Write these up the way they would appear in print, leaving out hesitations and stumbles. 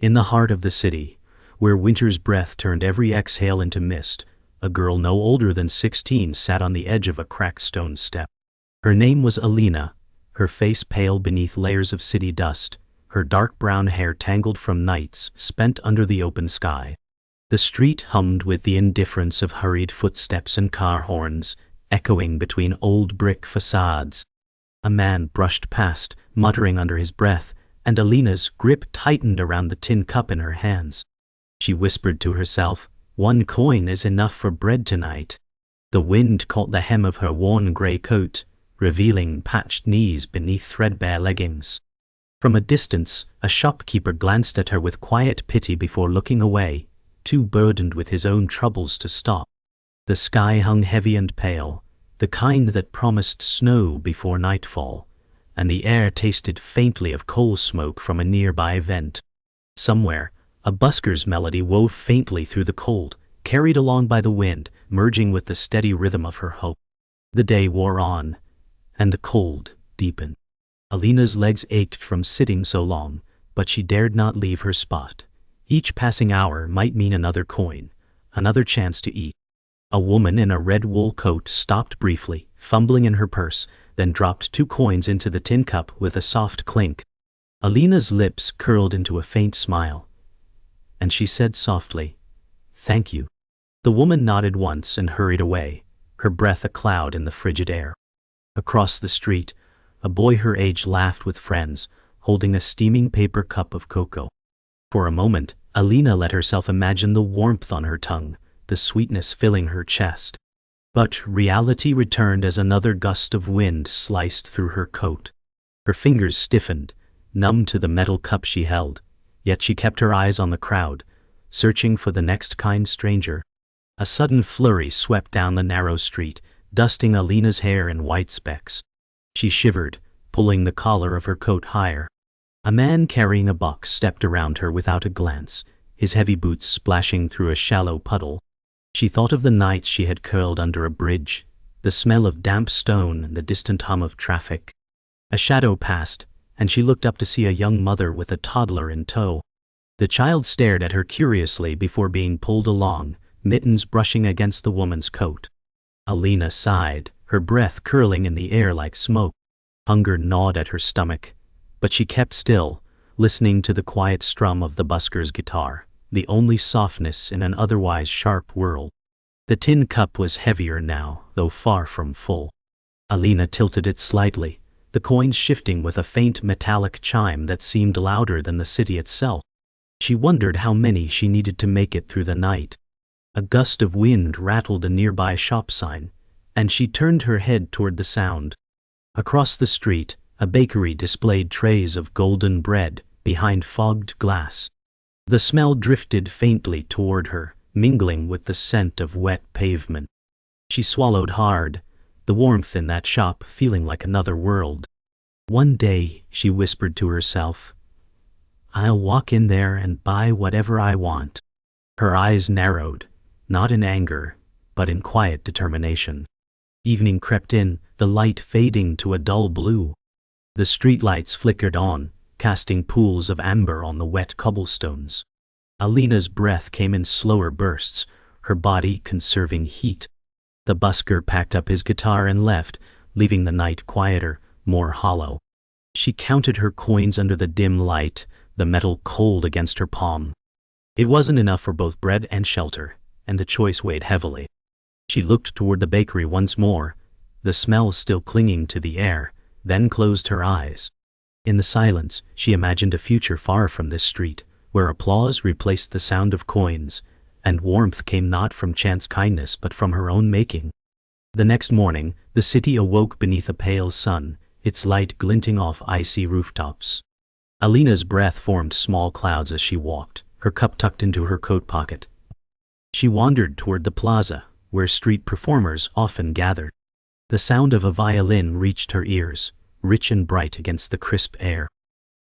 In the heart of the city, where winter's breath turned every exhale into mist, a girl no older than 16 sat on the edge of a cracked stone step. Her name was Alina, her face pale beneath layers of city dust, her dark brown hair tangled from nights spent under the open sky. The street hummed with the indifference of hurried footsteps and car horns, echoing between old brick facades. A man brushed past, muttering under his breath, and Alina's grip tightened around the tin cup in her hands. She whispered to herself, "1 coin is enough for bread tonight." The wind caught the hem of her worn grey coat, revealing patched knees beneath threadbare leggings. From a distance, a shopkeeper glanced at her with quiet pity before looking away, too burdened with his own troubles to stop. The sky hung heavy and pale, the kind that promised snow before nightfall, and the air tasted faintly of coal smoke from a nearby vent. Somewhere, a busker's melody wove faintly through the cold, carried along by the wind, merging with the steady rhythm of her hope. The day wore on, and the cold deepened. Alina's legs ached from sitting so long, but she dared not leave her spot. Each passing hour might mean another coin, another chance to eat. A woman in a red wool coat stopped briefly, fumbling in her purse, then dropped 2 coins into the tin cup with a soft clink. Alina's lips curled into a faint smile, and she said softly, "Thank you." The woman nodded once and hurried away, her breath a cloud in the frigid air. Across the street, a boy her age laughed with friends, holding a steaming paper cup of cocoa. For a moment, Alina let herself imagine the warmth on her tongue, the sweetness filling her chest. But reality returned as another gust of wind sliced through her coat. Her fingers stiffened, numb to the metal cup she held, yet she kept her eyes on the crowd, searching for the next kind stranger. A sudden flurry swept down the narrow street, dusting Alina's hair in white specks. She shivered, pulling the collar of her coat higher. A man carrying a box stepped around her without a glance, his heavy boots splashing through a shallow puddle. She thought of the nights she had curled under a bridge, the smell of damp stone and the distant hum of traffic. A shadow passed, and she looked up to see a young mother with a toddler in tow. The child stared at her curiously before being pulled along, mittens brushing against the woman's coat. Alina sighed, her breath curling in the air like smoke. Hunger gnawed at her stomach, but she kept still, listening to the quiet strum of the busker's guitar, the only softness in an otherwise sharp world. The tin cup was heavier now, though far from full. Alina tilted it slightly, the coins shifting with a faint metallic chime that seemed louder than the city itself. She wondered how many she needed to make it through the night. A gust of wind rattled a nearby shop sign, and she turned her head toward the sound. Across the street, a bakery displayed trays of golden bread behind fogged glass. The smell drifted faintly toward her, mingling with the scent of wet pavement. She swallowed hard, the warmth in that shop feeling like another world. "One day," she whispered to herself, "I'll walk in there and buy whatever I want." Her eyes narrowed, not in anger, but in quiet determination. Evening crept in, the light fading to a dull blue. The streetlights flickered on, casting pools of amber on the wet cobblestones. Alina's breath came in slower bursts, her body conserving heat. The busker packed up his guitar and left, leaving the night quieter, more hollow. She counted her coins under the dim light, the metal cold against her palm. It wasn't enough for both bread and shelter, and the choice weighed heavily. She looked toward the bakery once more, the smell still clinging to the air, then closed her eyes. In the silence, she imagined a future far from this street, where applause replaced the sound of coins, and warmth came not from chance kindness but from her own making. The next morning, the city awoke beneath a pale sun, its light glinting off icy rooftops. Alina's breath formed small clouds as she walked, her cup tucked into her coat pocket. She wandered toward the plaza, where street performers often gathered. The sound of a violin reached her ears, rich and bright against the crisp air.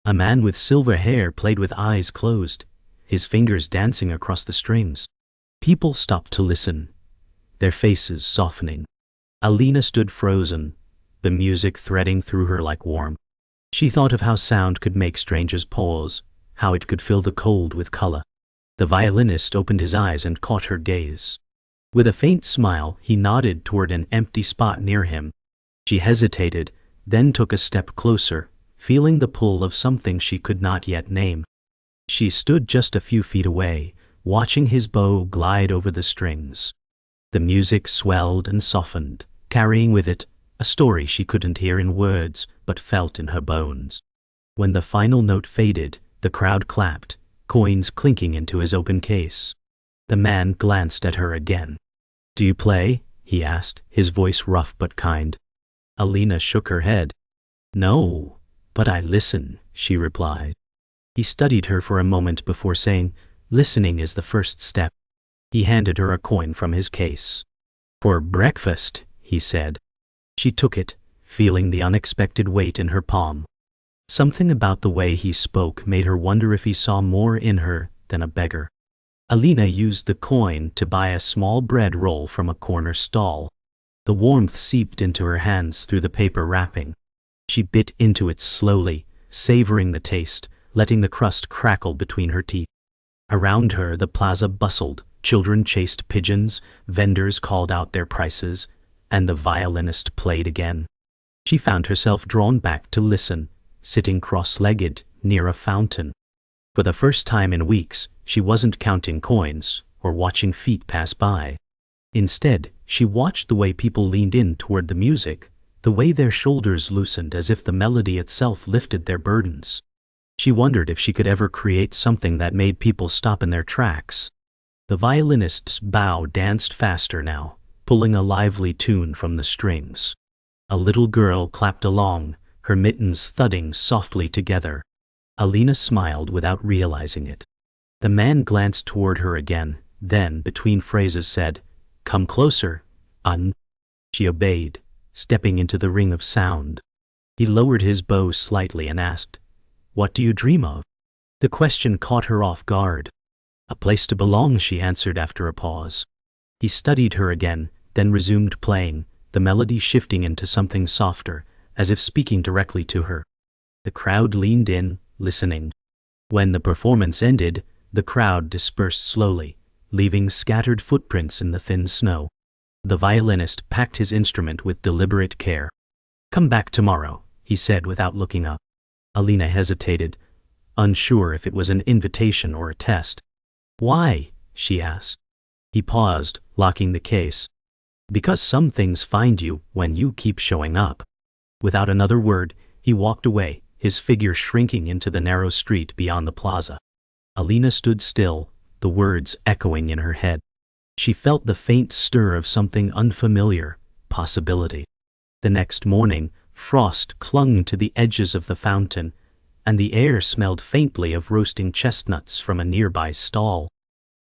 A man with silver hair played with eyes closed, his fingers dancing across the strings. People stopped to listen, their faces softening. Alina stood frozen, the music threading through her like warmth. She thought of how sound could make strangers pause, how it could fill the cold with color. The violinist opened his eyes and caught her gaze. With a faint smile, he nodded toward an empty spot near him. She hesitated, then took a step closer, feeling the pull of something she could not yet name. She stood just a few feet away, watching his bow glide over the strings. The music swelled and softened, carrying with it a story she couldn't hear in words but felt in her bones. When the final note faded, the crowd clapped, coins clinking into his open case. The man glanced at her again. "Do you play?" he asked, his voice rough but kind. Alina shook her head. "No, but I listen," she replied. He studied her for a moment before saying, "Listening is the first step." He handed her a coin from his case. "For breakfast," he said. She took it, feeling the unexpected weight in her palm. Something about the way he spoke made her wonder if he saw more in her than a beggar. Alina used the coin to buy a small bread roll from a corner stall. The warmth seeped into her hands through the paper wrapping. She bit into it slowly, savoring the taste, letting the crust crackle between her teeth. Around her the plaza bustled, children chased pigeons, vendors called out their prices, and the violinist played again. She found herself drawn back to listen, sitting cross-legged near a fountain. For the first time in weeks, she wasn't counting coins or watching feet pass by. Instead, she watched the way people leaned in toward the music, the way their shoulders loosened as if the melody itself lifted their burdens. She wondered if she could ever create something that made people stop in their tracks. The violinist's bow danced faster now, pulling a lively tune from the strings. A little girl clapped along, her mittens thudding softly together. Alina smiled without realizing it. The man glanced toward her again, then, between phrases, said, "Come closer, Un." She obeyed, stepping into the ring of sound. He lowered his bow slightly and asked, "What do you dream of?" The question caught her off guard. "A place to belong," she answered after a pause. He studied her again, then resumed playing, the melody shifting into something softer, as if speaking directly to her. The crowd leaned in, listening. When the performance ended, the crowd dispersed slowly, leaving scattered footprints in the thin snow. The violinist packed his instrument with deliberate care. "Come back tomorrow," he said without looking up. Alina hesitated, unsure if it was an invitation or a test. "Why?" she asked. He paused, locking the case. "Because some things find you when you keep showing up." Without another word, he walked away, his figure shrinking into the narrow street beyond the plaza. Alina stood still, the words echoing in her head. She felt the faint stir of something unfamiliar, possibility. The next morning, frost clung to the edges of the fountain, and the air smelled faintly of roasting chestnuts from a nearby stall.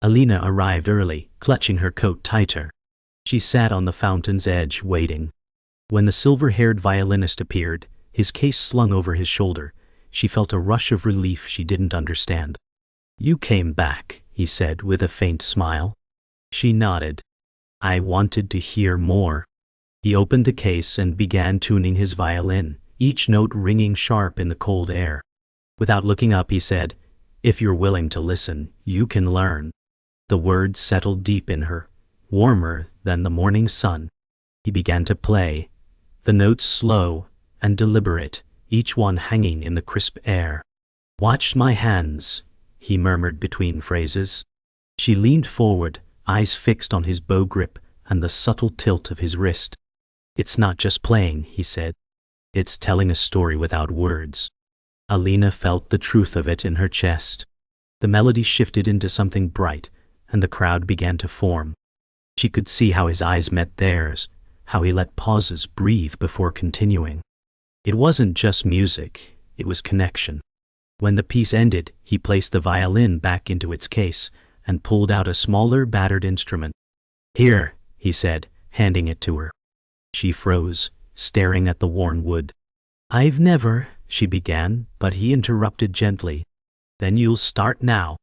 Alina arrived early, clutching her coat tighter. She sat on the fountain's edge, waiting. When the silver-haired violinist appeared, his case slung over his shoulder, she felt a rush of relief she didn't understand. "You came back," he said with a faint smile. She nodded. "I wanted to hear more." He opened the case and began tuning his violin, each note ringing sharp in the cold air. Without looking up, he said, "If you're willing to listen, you can learn." The words settled deep in her, warmer than the morning sun. He began to play, the notes slow and deliberate, each one hanging in the crisp air. "Watch my hands," he murmured between phrases. She leaned forward, eyes fixed on his bow grip and the subtle tilt of his wrist. "It's not just playing," he said. "It's telling a story without words." Alina felt the truth of it in her chest. The melody shifted into something bright, and the crowd began to form. She could see how his eyes met theirs, how he let pauses breathe before continuing. It wasn't just music, it was connection. When the piece ended, he placed the violin back into its case and pulled out a smaller, battered instrument. "Here," he said, handing it to her. She froze, staring at the worn wood. "I've never," she began, but he interrupted gently. "Then you'll start now."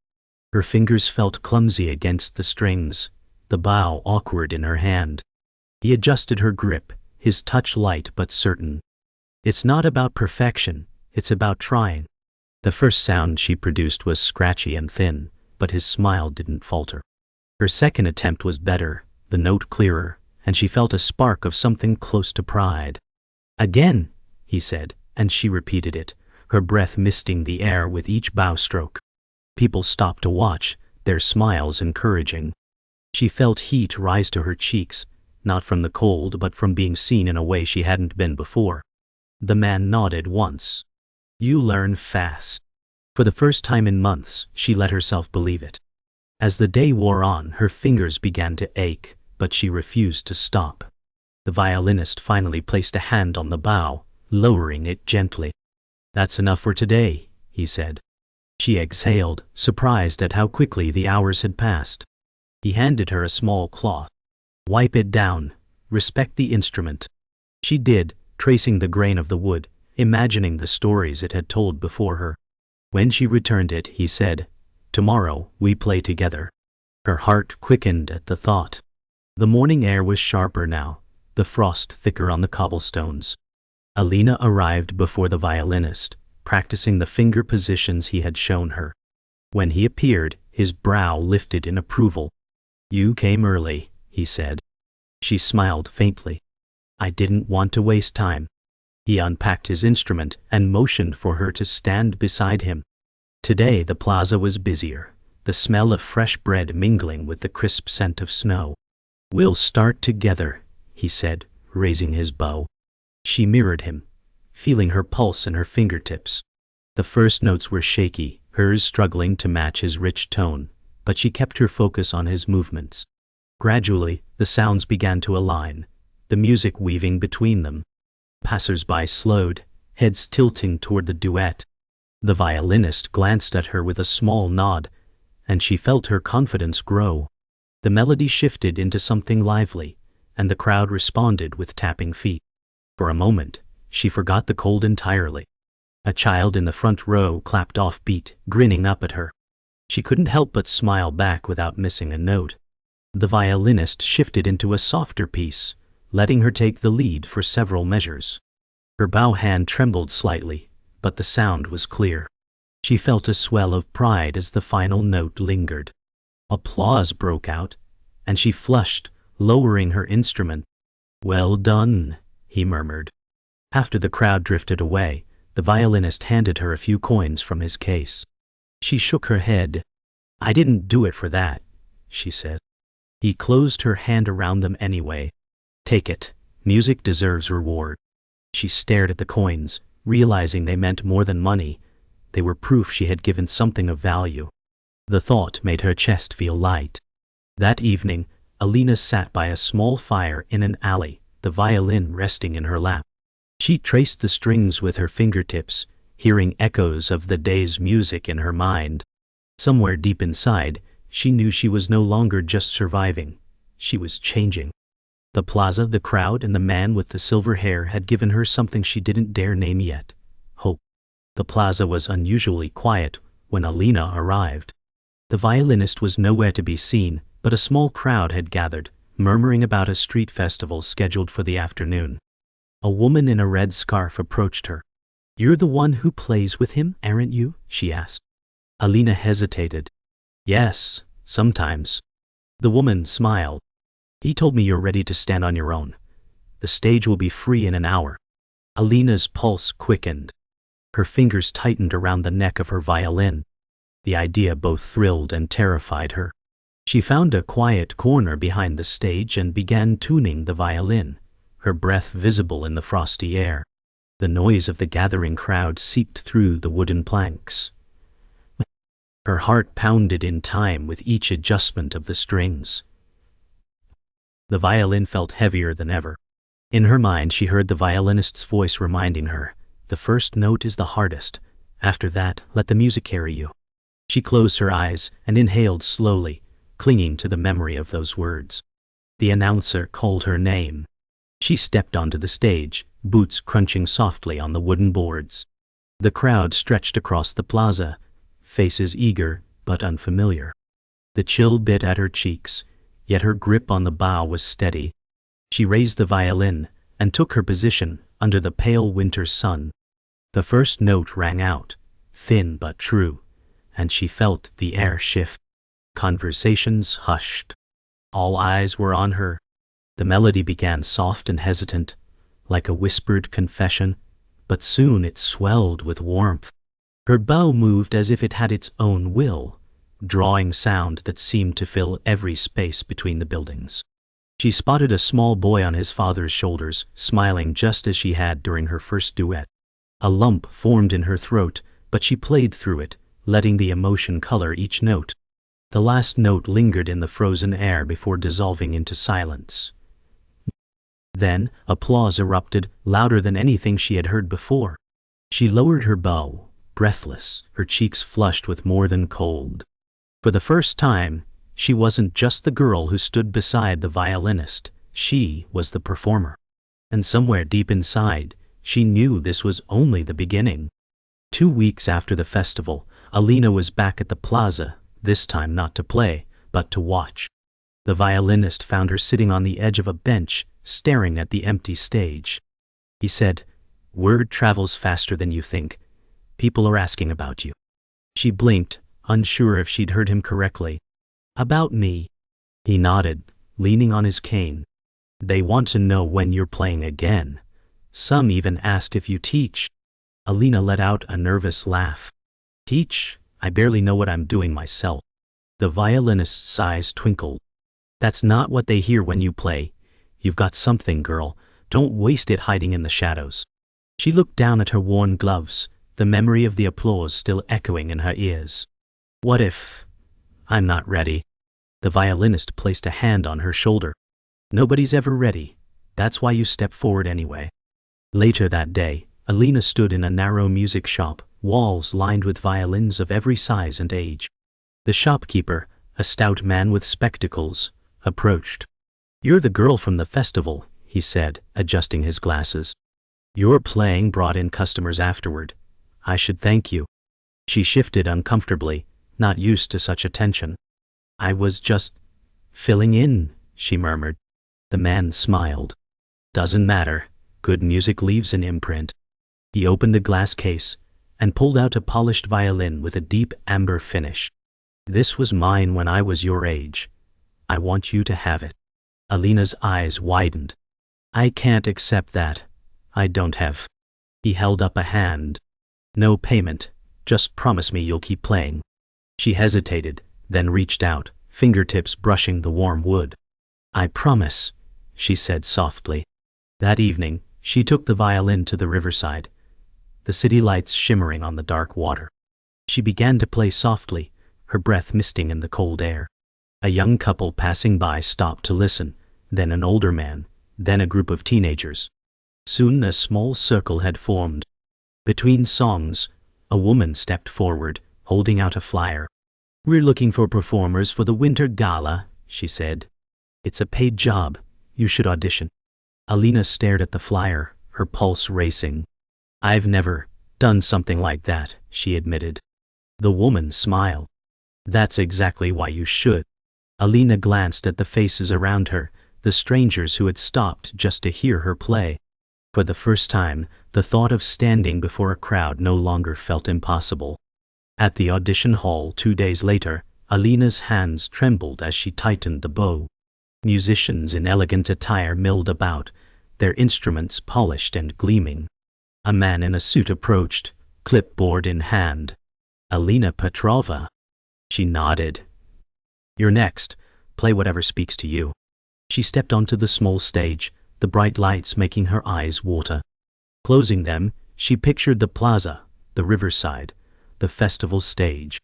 Her fingers felt clumsy against the strings, the bow awkward in her hand. He adjusted her grip, his touch light but certain. "It's not about perfection, it's about trying." The first sound she produced was scratchy and thin, but his smile didn't falter. Her second attempt was better, the note clearer, and she felt a spark of something close to pride. "Again," he said, and she repeated it, her breath misting the air with each bow stroke. People stopped to watch, their smiles encouraging. She felt heat rise to her cheeks, not from the cold but from being seen in a way she hadn't been before. The man nodded once. "You learn fast." For the first time in months, she let herself believe it. As the day wore on, her fingers began to ache, but she refused to stop. The violinist finally placed a hand on the bow, lowering it gently. "That's enough for today," he said. She exhaled, surprised at how quickly the hours had passed. He handed her a small cloth. "Wipe it down. Respect the instrument." She did, tracing the grain of the wood, imagining the stories it had told before her. When she returned it, he said, "Tomorrow we play together." Her heart quickened at the thought. The morning air was sharper now, the frost thicker on the cobblestones. Alina arrived before the violinist, practicing the finger positions he had shown her. When he appeared, his brow lifted in approval. "You came early," he said. She smiled faintly. "I didn't want to waste time." He unpacked his instrument and motioned for her to stand beside him. Today the plaza was busier, the smell of fresh bread mingling with the crisp scent of snow. "We'll start together," he said, raising his bow. She mirrored him, feeling her pulse in her fingertips. The first notes were shaky, hers struggling to match his rich tone, but she kept her focus on his movements. Gradually, the sounds began to align, the music weaving between them. Passers-by slowed, heads tilting toward the duet. The violinist glanced at her with a small nod, and she felt her confidence grow. The melody shifted into something lively, and the crowd responded with tapping feet. For a moment, she forgot the cold entirely. A child in the front row clapped offbeat, grinning up at her. She couldn't help but smile back without missing a note. The violinist shifted into a softer piece, letting her take the lead for several measures. Her bow hand trembled slightly, but the sound was clear. She felt a swell of pride as the final note lingered. Applause broke out, and she flushed, lowering her instrument. "Well done," he murmured. After the crowd drifted away, the violinist handed her a few coins from his case. She shook her head. "I didn't do it for that," she said. He closed her hand around them anyway. "Take it. Music deserves reward." She stared at the coins, realizing they meant more than money. They were proof she had given something of value. The thought made her chest feel light. That evening, Alina sat by a small fire in an alley, the violin resting in her lap. She traced the strings with her fingertips, hearing echoes of the day's music in her mind. Somewhere deep inside, she knew she was no longer just surviving. She was changing. The plaza, the crowd, and the man with the silver hair had given her something she didn't dare name yet: hope. The plaza was unusually quiet when Alina arrived. The violinist was nowhere to be seen, but a small crowd had gathered, murmuring about a street festival scheduled for the afternoon. A woman in a red scarf approached her. "You're the one who plays with him, aren't you?" she asked. Alina hesitated. "Yes, sometimes." The woman smiled. "He told me you're ready to stand on your own. The stage will be free in an hour." Alina's pulse quickened. Her fingers tightened around the neck of her violin. The idea both thrilled and terrified her. She found a quiet corner behind the stage and began tuning the violin, her breath visible in the frosty air. The noise of the gathering crowd seeped through the wooden planks. Her heart pounded in time with each adjustment of the strings. The violin felt heavier than ever. In her mind she heard the violinist's voice reminding her, "The first note is the hardest. After that, let the music carry you." She closed her eyes and inhaled slowly, clinging to the memory of those words. The announcer called her name. She stepped onto the stage, boots crunching softly on the wooden boards. The crowd stretched across the plaza, faces eager but unfamiliar. The chill bit at her cheeks, yet her grip on the bow was steady. She raised the violin and took her position under the pale winter sun. The first note rang out, thin but true, and she felt the air shift. Conversations hushed. All eyes were on her. The melody began soft and hesitant, like a whispered confession, but soon it swelled with warmth. Her bow moved as if it had its own will, drawing sound that seemed to fill every space between the buildings. She spotted a small boy on his father's shoulders, smiling just as she had during her first duet. A lump formed in her throat, but she played through it, letting the emotion color each note. The last note lingered in the frozen air before dissolving into silence. Then, applause erupted, louder than anything she had heard before. She lowered her bow, breathless, her cheeks flushed with more than cold. For the first time, she wasn't just the girl who stood beside the violinist, she was the performer. And somewhere deep inside, she knew this was only the beginning. 2 weeks after the festival, Alina was back at the plaza, this time not to play, but to watch. The violinist found her sitting on the edge of a bench, staring at the empty stage. He said, "Word travels faster than you think. People are asking about you." She blinked, unsure if she'd heard him correctly. "About me?" He nodded, leaning on his cane. "They want to know when you're playing again. Some even asked if you teach." Alina let out a nervous laugh. "Teach? I barely know what I'm doing myself." The violinist's eyes twinkled. "That's not what they hear when you play. You've got something, girl. Don't waste it hiding in the shadows." She looked down at her worn gloves, the memory of the applause still echoing in her ears. "What if I'm not ready?" The violinist placed a hand on her shoulder. "Nobody's ever ready. That's why you step forward anyway." Later that day, Alina stood in a narrow music shop, walls lined with violins of every size and age. The shopkeeper, a stout man with spectacles, approached. "You're the girl from the festival," he said, adjusting his glasses. "Your playing brought in customers afterward. I should thank you." She shifted uncomfortably, not used to such attention. "I was just filling in," she murmured. The man smiled. "Doesn't matter. Good music leaves an imprint." He opened a glass case and pulled out a polished violin with a deep amber finish. "This was mine when I was your age. I want you to have it." Alina's eyes widened. "I can't accept that. I don't have." He held up a hand. "No payment. Just promise me you'll keep playing." She hesitated, then reached out, fingertips brushing the warm wood. "I promise," she said softly. That evening, she took the violin to the riverside, the city lights shimmering on the dark water. She began to play softly, her breath misting in the cold air. A young couple passing by stopped to listen, then an older man, then a group of teenagers. Soon a small circle had formed. Between songs, a woman stepped forward, holding out a flyer. "We're looking for performers for the winter gala," she said. "It's a paid job. You should audition." Alina stared at the flyer, her pulse racing. "I've never done something like that," she admitted. The woman smiled. "That's exactly why you should." Alina glanced at the faces around her, the strangers who had stopped just to hear her play. For the first time, the thought of standing before a crowd no longer felt impossible. At the audition hall 2 days later, Alina's hands trembled as she tightened the bow. Musicians in elegant attire milled about, their instruments polished and gleaming. A man in a suit approached, clipboard in hand. "Alina Petrova." She nodded. "You're next. Play whatever speaks to you." She stepped onto the small stage, the bright lights making her eyes water. Closing them, she pictured the plaza, the riverside, the festival stage.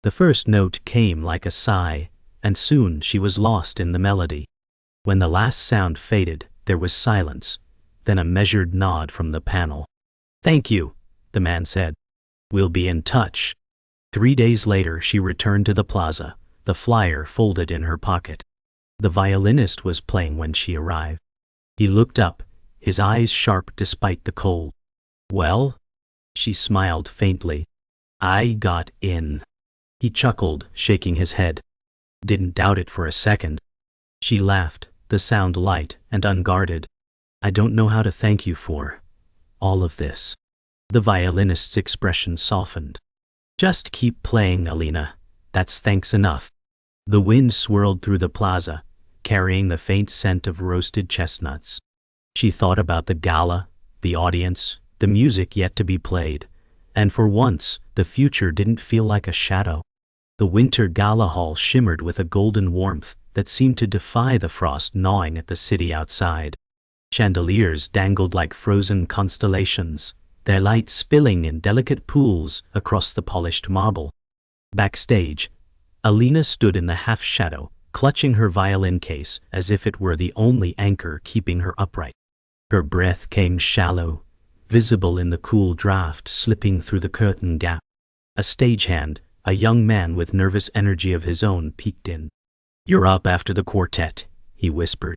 The first note came like a sigh, and soon she was lost in the melody. When the last sound faded, there was silence, then a measured nod from the panel. "Thank you," the man said. "We'll be in touch." 3 days later she returned to the plaza, the flyer folded in her pocket. The violinist was playing when she arrived. He looked up, his eyes sharp despite the cold. "Well?" She smiled faintly. "I got in." He chuckled, shaking his head. "Didn't doubt it for a second." She laughed, the sound light and unguarded. "I don't know how to thank you for all of this." The violinist's expression softened. Just keep playing, Alina. That's thanks enough. The wind swirled through the plaza, carrying the faint scent of roasted chestnuts. She thought about the gala, the audience, the music yet to be played, and for once, the future didn't feel like a shadow. The winter gala hall shimmered with a golden warmth that seemed to defy the frost gnawing at the city outside. Chandeliers dangled like frozen constellations, their light spilling in delicate pools across the polished marble. Backstage, Alina stood in the half-shadow, clutching her violin case as if it were the only anchor keeping her upright. Her breath came shallow, visible in the cool draft slipping through the curtain gap. A stagehand, a young man with nervous energy of his own, peeked in. "You're up after the quartet," he whispered.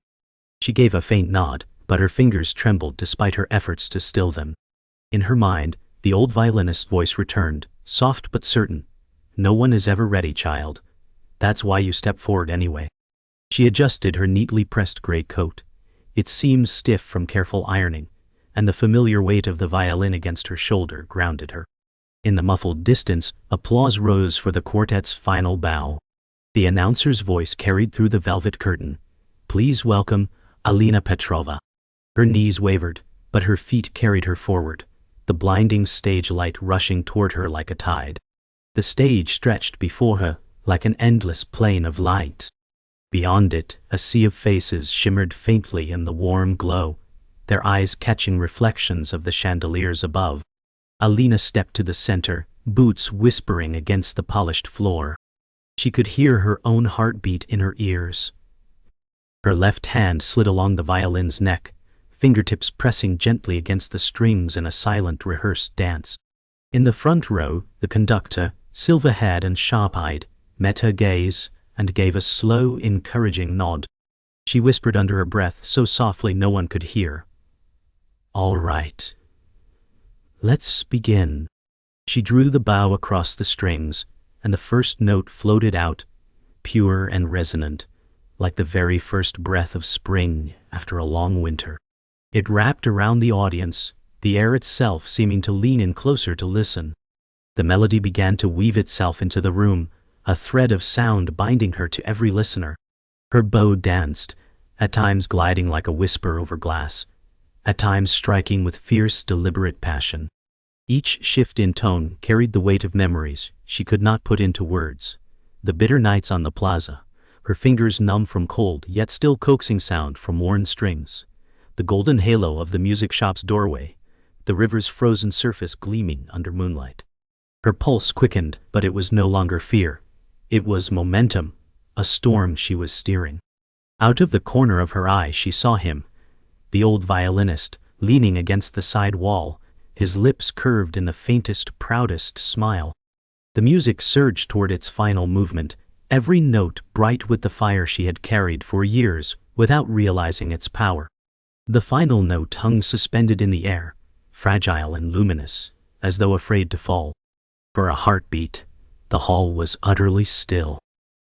She gave a faint nod, but her fingers trembled despite her efforts to still them. In her mind, the old violinist's voice returned, soft but certain. "No one is ever ready, child. That's why you step forward anyway." She adjusted her neatly pressed gray coat. It seemed stiff from careful ironing, and the familiar weight of the violin against her shoulder grounded her. In the muffled distance, applause rose for the quartet's final bow. The announcer's voice carried through the velvet curtain. "Please welcome Alina Petrova." Her knees wavered, but her feet carried her forward, the blinding stage light rushing toward her like a tide. The stage stretched before her, like an endless plain of light. Beyond it, a sea of faces shimmered faintly in the warm glow, their eyes catching reflections of the chandeliers above. Alina stepped to the center, boots whispering against the polished floor. She could hear her own heartbeat in her ears. Her left hand slid along the violin's neck, fingertips pressing gently against the strings in a silent, rehearsed dance. In the front row, the conductor, silver-haired and sharp-eyed, met her gaze and gave a slow, encouraging nod. She whispered under her breath so softly no one could hear, "All right. Let's begin." She drew the bow across the strings, and the first note floated out, pure and resonant, like the very first breath of spring after a long winter. It wrapped around the audience, the air itself seeming to lean in closer to listen. The melody began to weave itself into the room, a thread of sound binding her to every listener. Her bow danced, at times gliding like a whisper over glass, at times striking with fierce, deliberate passion. Each shift in tone carried the weight of memories she could not put into words. The bitter nights on the plaza, her fingers numb from cold yet still coaxing sound from worn strings. The golden halo of the music shop's doorway, the river's frozen surface gleaming under moonlight. Her pulse quickened, but it was no longer fear. It was momentum, a storm she was steering. Out of the corner of her eye she saw him, the old violinist, leaning against the side wall, his lips curved in the faintest, proudest smile. The music surged toward its final movement, every note bright with the fire she had carried for years without realizing its power. The final note hung suspended in the air, fragile and luminous, as though afraid to fall. For a heartbeat, the hall was utterly still.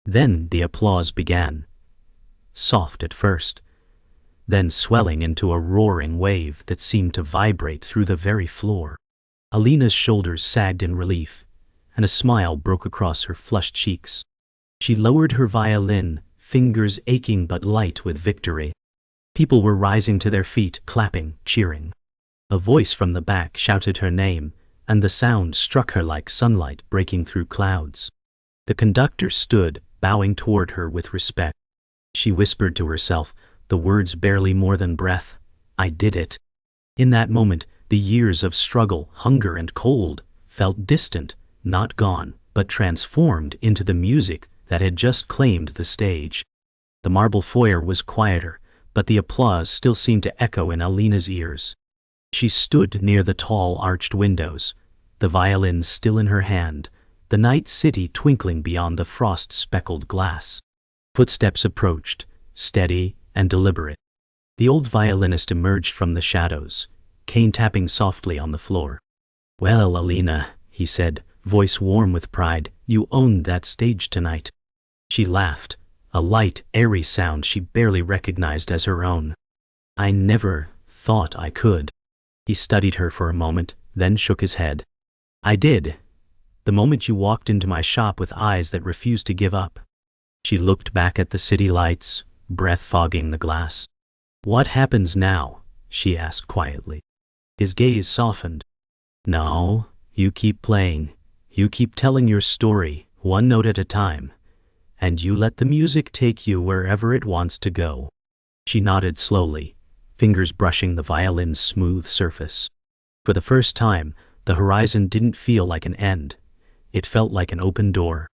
Then the applause began. Soft at first, then swelling into a roaring wave that seemed to vibrate through the very floor. Alina's shoulders sagged in relief, and a smile broke across her flushed cheeks. She lowered her violin, fingers aching but light with victory. People were rising to their feet, clapping, cheering. A voice from the back shouted her name, and the sound struck her like sunlight breaking through clouds. The conductor stood, bowing toward her with respect. She whispered to herself, the words barely more than breath, "I did it." In that moment, the years of struggle, hunger and cold felt distant, not gone, but transformed into the music that had just claimed the stage. The marble foyer was quieter, but the applause still seemed to echo in Alina's ears. She stood near the tall arched windows, the violin still in her hand, the night city twinkling beyond the frost-speckled glass. Footsteps approached, steady and deliberate. The old violinist emerged from the shadows, cane tapping softly on the floor. "Well, Alina," he said, voice warm with pride, "you owned that stage tonight." She laughed, a light, airy sound she barely recognized as her own. "I never thought I could." He studied her for a moment, then shook his head. "I did. The moment you walked into my shop with eyes that refused to give up. She looked back at the city lights, breath fogging the glass. What happens now? She asked quietly. His gaze softened. No, you keep playing. You keep telling your story, one note at a time. And you let the music take you wherever it wants to go. She nodded slowly, fingers brushing the violin's smooth surface. For the first time, the horizon didn't feel like an end. It felt like an open door.